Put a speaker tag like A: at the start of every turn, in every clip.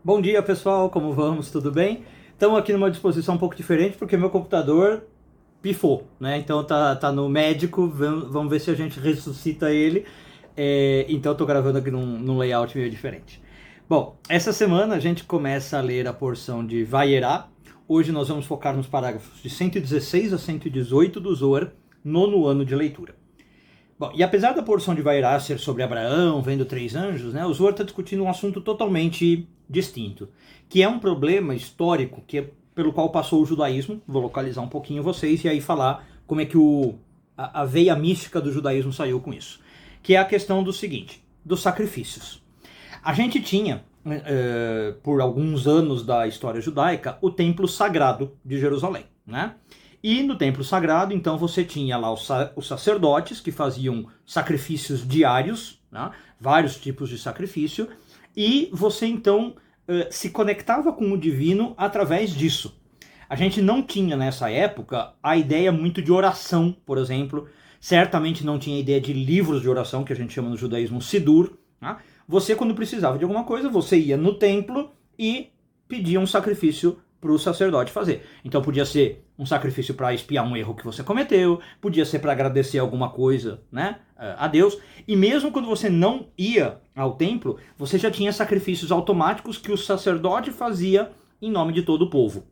A: Bom dia, pessoal, como vamos? Tudo bem? Estamos aqui numa disposição um pouco diferente porque meu computador pifou, né? Então tá no médico, vamos ver se a gente ressuscita ele. Então eu tô gravando aqui num layout meio diferente. Bom, essa semana a gente começa a ler a porção de Vayera. Hoje nós vamos focar nos parágrafos de 116 a 118 do Zohar, nono ano de leitura. Bom, e apesar da porção de Vairá ser sobre Abraão, vendo três anjos, né, o Zohar está discutindo um assunto totalmente distinto, que é um problema histórico pelo qual passou o judaísmo. Vou localizar um pouquinho vocês e aí falar como é que a veia mística do judaísmo saiu com isso. Que é a questão do seguinte, dos sacrifícios. A gente tinha, por alguns anos da história judaica, o templo sagrado de Jerusalém, né? E no templo sagrado, então, você tinha lá os sacerdotes que faziam sacrifícios diários, né? Vários tipos de sacrifício, e você então se conectava com o divino através disso. A gente não tinha nessa época a ideia muito de oração, por exemplo, certamente não tinha ideia de livros de oração, que a gente chama no judaísmo Sidur. Né? Você, quando precisava de alguma coisa, você ia no templo e pedia um sacrifício para o sacerdote fazer. Então podia ser um sacrifício para expiar um erro que você cometeu, podia ser para agradecer alguma coisa, né, a Deus. E mesmo quando você não ia ao templo, você já tinha sacrifícios automáticos que o sacerdote fazia em nome de todo o povo.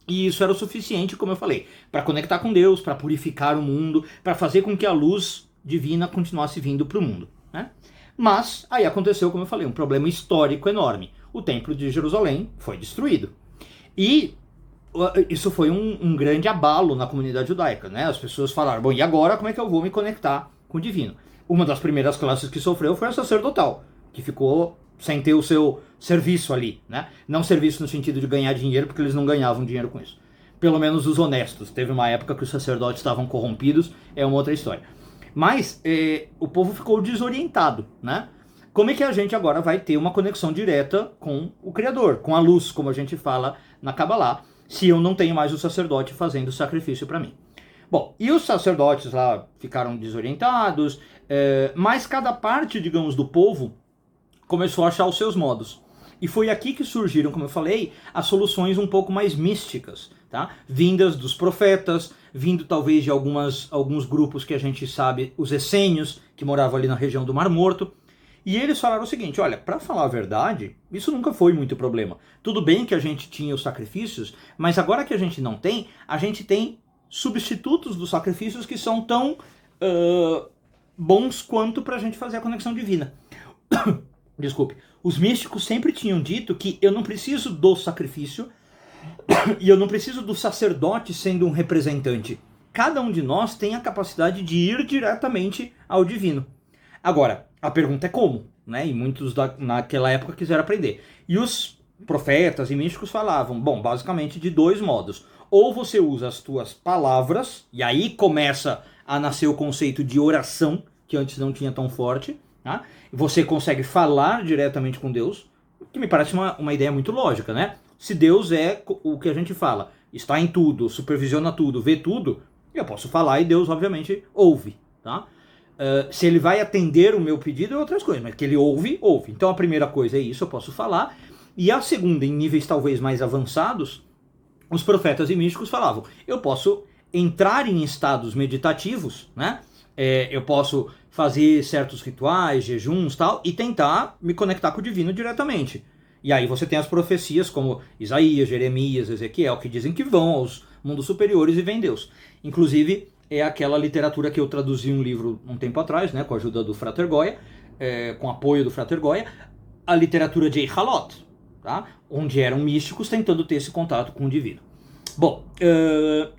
A: E isso era o suficiente, como eu falei, para conectar com Deus, para purificar o mundo, para fazer com que a luz divina continuasse vindo para o mundo, né? Mas aí aconteceu, como eu falei, um problema histórico enorme. O templo de Jerusalém foi destruído. E isso foi um grande abalo na comunidade judaica, né? As pessoas falaram, bom, e agora como é que eu vou me conectar com o divino? Uma das primeiras classes que sofreu foi a sacerdotal, que ficou sem ter o seu serviço ali, né? Não serviço no sentido de ganhar dinheiro, porque eles não ganhavam dinheiro com isso. Pelo menos os honestos. Teve uma época que os sacerdotes estavam corrompidos, é uma outra história. Mas o povo ficou desorientado, né? Como é que a gente agora vai ter uma conexão direta com o Criador, com a luz, como a gente fala na Kabbalah, se eu não tenho mais o sacerdote fazendo sacrifício para mim? Bom, e os sacerdotes lá ficaram desorientados, mas cada parte, digamos, do povo começou a achar os seus modos. E foi aqui que surgiram, como eu falei, as soluções um pouco mais místicas, tá? Vindas dos profetas, vindo talvez de alguns grupos que a gente sabe, os essênios, que moravam ali na região do Mar Morto. E eles falaram o seguinte, olha, para falar a verdade, isso nunca foi muito problema. Tudo bem que a gente tinha os sacrifícios, mas agora que a gente não tem, a gente tem substitutos dos sacrifícios que são tão bons quanto para a gente fazer a conexão divina. Desculpe. Os místicos sempre tinham dito que eu não preciso do sacrifício e eu não preciso do sacerdote sendo um representante. Cada um de nós tem a capacidade de ir diretamente ao divino. Agora, a pergunta é como, né? E muitos naquela época quiseram aprender. E os profetas e místicos falavam, bom, basicamente de dois modos. Ou você usa as tuas palavras, e aí começa a nascer o conceito de oração, que antes não tinha tão forte, tá? Você consegue falar diretamente com Deus, que me parece uma ideia muito lógica, né? Se Deus é o que a gente fala, está em tudo, supervisiona tudo, vê tudo, eu posso falar e Deus, obviamente, ouve, tá? Se ele vai atender o meu pedido é outras coisas, mas que ele ouve, ouve. Então a primeira coisa é isso, eu posso falar. E a segunda, em níveis talvez mais avançados, os profetas e místicos falavam, eu posso entrar em estados meditativos, né? Eu posso fazer certos rituais, jejuns, tal, e tentar me conectar com o divino diretamente. E aí você tem as profecias como Isaías, Jeremias, Ezequiel, que dizem que vão aos mundos superiores e vem Deus. Inclusive, é aquela literatura que eu traduzi um livro um tempo atrás, né, com a ajuda do Frater Goya, com apoio do Frater Goya, a literatura de Eihalot, tá? Onde eram místicos tentando ter esse contato com o divino. Bom,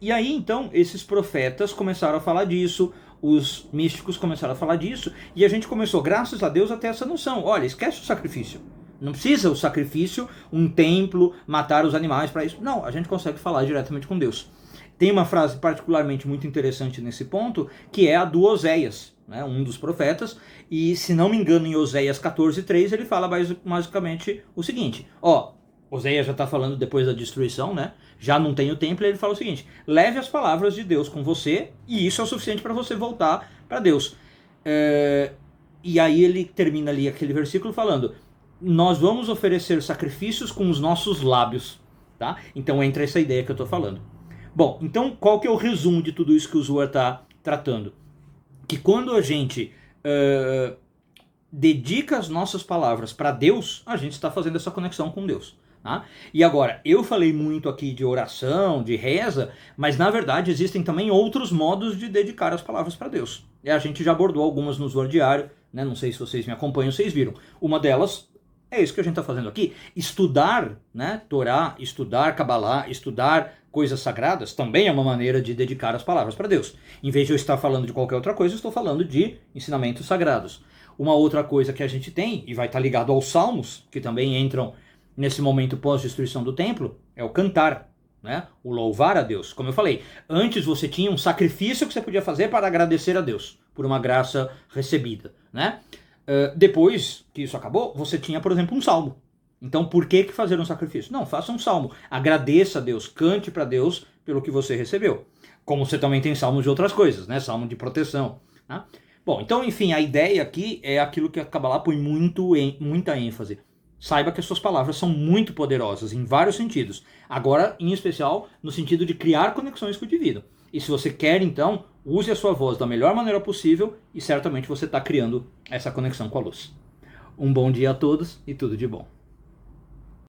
A: e aí então esses profetas começaram a falar disso, os místicos começaram a falar disso, e a gente começou, graças a Deus, a ter essa noção. Olha, esquece o sacrifício. Não precisa o sacrifício, um templo, matar os animais para isso. Não, a gente consegue falar diretamente com Deus. Tem uma frase particularmente muito interessante nesse ponto, que é a do Oséias, né, um dos profetas, e se não me engano em Oséias 14:3 ele fala basicamente o seguinte, Oséias já está falando depois da destruição, né, já não tem o templo, e ele fala o seguinte, leve as palavras de Deus com você, e isso é o suficiente para você voltar para Deus. E aí ele termina ali aquele versículo falando, nós vamos oferecer sacrifícios com os nossos lábios, tá? Então entra essa ideia que eu estou falando. Bom, então qual que é o resumo de tudo isso que o Zohar está tratando? Que quando a gente dedica as nossas palavras para Deus, a gente está fazendo essa conexão com Deus. Tá? E agora, eu falei muito aqui de oração, de reza, mas na verdade existem também outros modos de dedicar as palavras para Deus. E a gente já abordou algumas no Zohar Diário, né? Não sei se vocês me acompanham, vocês viram. Uma delas é isso que a gente está fazendo aqui. Estudar, né, Torá, estudar Kabbalah, estudar coisas sagradas, também é uma maneira de dedicar as palavras para Deus. Em vez de eu estar falando de qualquer outra coisa, eu estou falando de ensinamentos sagrados. Uma outra coisa que a gente tem, e vai estar ligado aos salmos, que também entram nesse momento pós-destruição do templo, é o cantar, né? O louvar a Deus. Como eu falei, antes você tinha um sacrifício que você podia fazer para agradecer a Deus por uma graça recebida, né? Depois que isso acabou, você tinha, por exemplo, um salmo. Então, por que fazer um sacrifício? Não, faça um salmo. Agradeça a Deus, cante para Deus pelo que você recebeu. Como você também tem salmos de outras coisas, né? Salmo de proteção. Tá? Bom, então, enfim, a ideia aqui é aquilo que a Kabbalah põe muita ênfase. Saiba que as suas palavras são muito poderosas em vários sentidos. Agora, em especial, no sentido de criar conexões com o divino. E se você quer, então, use a sua voz da melhor maneira possível e certamente você está criando essa conexão com a luz. Um bom dia a todos e tudo de bom.